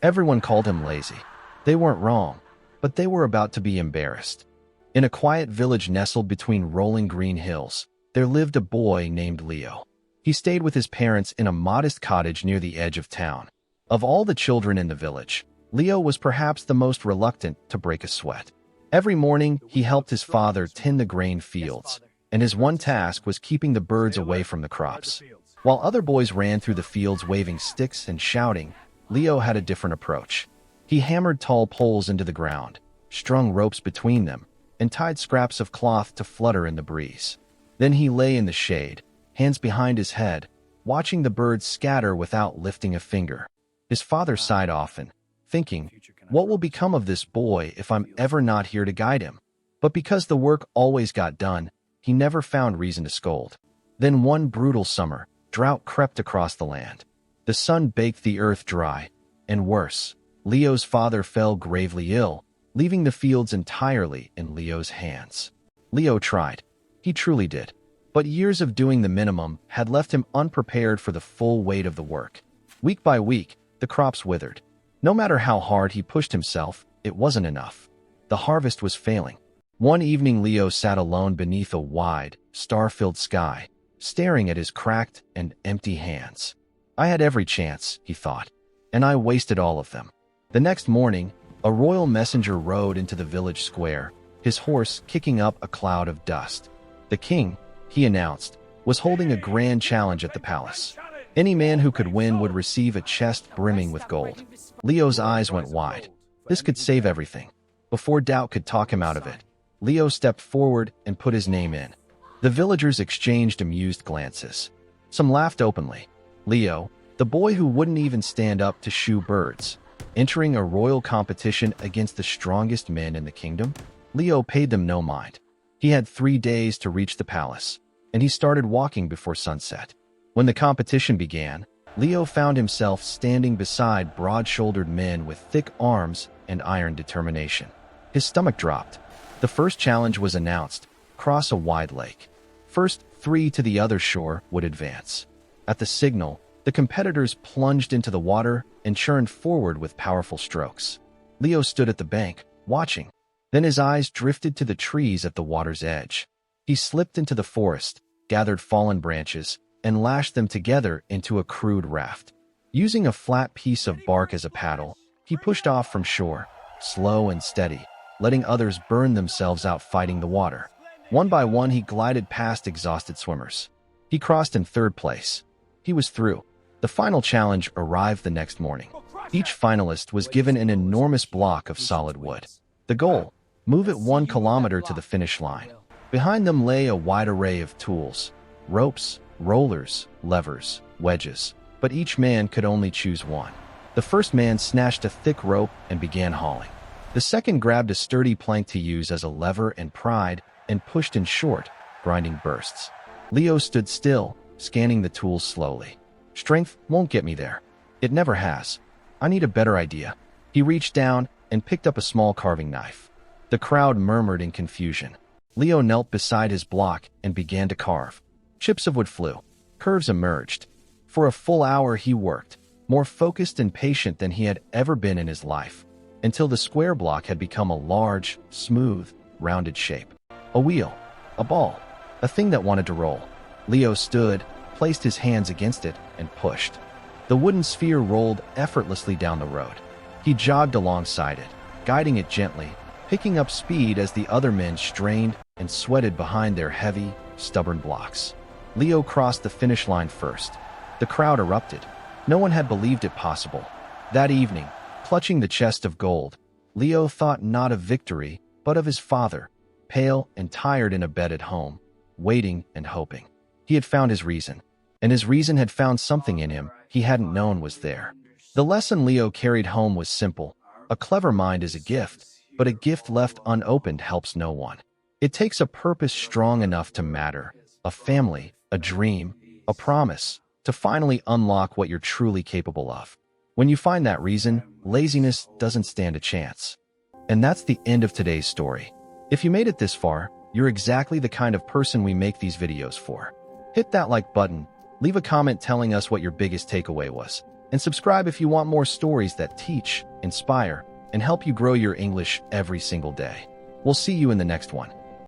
Everyone called him lazy. They weren't wrong, but they were about to be embarrassed. In a quiet village nestled between rolling green hills, there lived a boy named Leo. He stayed with his parents in a modest cottage near the edge of town. Of all the children in the village, Leo was perhaps the most reluctant to break a sweat. Every morning, he helped his father tend the grain fields, and his one task was keeping the birds away from the crops. While other boys ran through the fields waving sticks and shouting, Leo had a different approach. He hammered tall poles into the ground, strung ropes between them, and tied scraps of cloth to flutter in the breeze. Then he lay in the shade, hands behind his head, watching the birds scatter without lifting a finger. His father sighed often, thinking, "What will become of this boy if I'm ever not here to guide him?" But because the work always got done, he never found reason to scold. Then one brutal summer, drought crept across the land. The sun baked the earth dry, and worse, Leo's father fell gravely ill, leaving the fields entirely in Leo's hands. Leo tried. He truly did. But years of doing the minimum had left him unprepared for the full weight of the work. Week by week, the crops withered. No matter how hard he pushed himself, it wasn't enough. The harvest was failing. One evening, Leo sat alone beneath a wide, star-filled sky, staring at his cracked and empty hands. I had every chance, he thought, and I wasted all of them. The next morning, a royal messenger rode into the village square, his horse kicking up a cloud of dust. The king, he announced, was holding a grand challenge at the palace. Any man who could win would receive a chest brimming with gold. Leo's eyes went wide. This could save everything. Before doubt could talk him out of it, Leo stepped forward and put his name in. The villagers exchanged amused glances. Some laughed openly. Leo, the boy who wouldn't even stand up to shoe birds, entering a royal competition against the strongest men in the kingdom? Leo paid them no mind. He had 3 days to reach the palace, and he started walking before sunset. When the competition began, Leo found himself standing beside broad-shouldered men with thick arms and iron determination. His stomach dropped. The first challenge was announced: cross a wide lake. First 3 to the other shore would advance. At the signal, the competitors plunged into the water and churned forward with powerful strokes. Leo stood at the bank, watching. Then his eyes drifted to the trees at the water's edge. He slipped into the forest, gathered fallen branches, and lashed them together into a crude raft. Using a flat piece of bark as a paddle, he pushed off from shore, slow and steady, letting others burn themselves out fighting the water. One by one, he glided past exhausted swimmers. He crossed in 3rd place. He was through. The final challenge arrived the next morning. Each finalist was given an enormous block of solid wood. The goal: move it 1 kilometer to the finish line. Behind them lay a wide array of tools: ropes, rollers, levers, wedges. But each man could only choose one. The first man snatched a thick rope and began hauling. The second grabbed a sturdy plank to use as a lever and pried and pushed in short, grinding bursts. Leo stood still, scanning the tools slowly. Strength won't get me there. It never has. I need a better idea. He reached down and picked up a small carving knife. The crowd murmured in confusion. Leo knelt beside his block and began to carve. Chips of wood flew. Curves emerged. For a full hour he worked, more focused and patient than he had ever been in his life, until the square block had become a large, smooth, rounded shape. A wheel, a ball, a thing that wanted to roll. Leo stood, placed his hands against it, and pushed. The wooden sphere rolled effortlessly down the road. He jogged alongside it, guiding it gently, picking up speed as the other men strained and sweated behind their heavy, stubborn blocks. Leo crossed the finish line first. The crowd erupted. No one had believed it possible. That evening, clutching the chest of gold, Leo thought not of victory, but of his father, pale and tired in a bed at home, waiting and hoping. He had found his reason, and his reason had found something in him he hadn't known was there. The lesson Leo carried home was simple. A clever mind is a gift, but a gift left unopened helps no one. It takes a purpose strong enough to matter, a family, a dream, a promise, to finally unlock what you're truly capable of. When you find that reason, laziness doesn't stand a chance. And that's the end of today's story. If you made it this far, you're exactly the kind of person we make these videos for. Hit that like button, leave a comment telling us what your biggest takeaway was, And subscribe if you want more stories that teach, inspire, and help you grow your English every single day. We'll see you in the next one.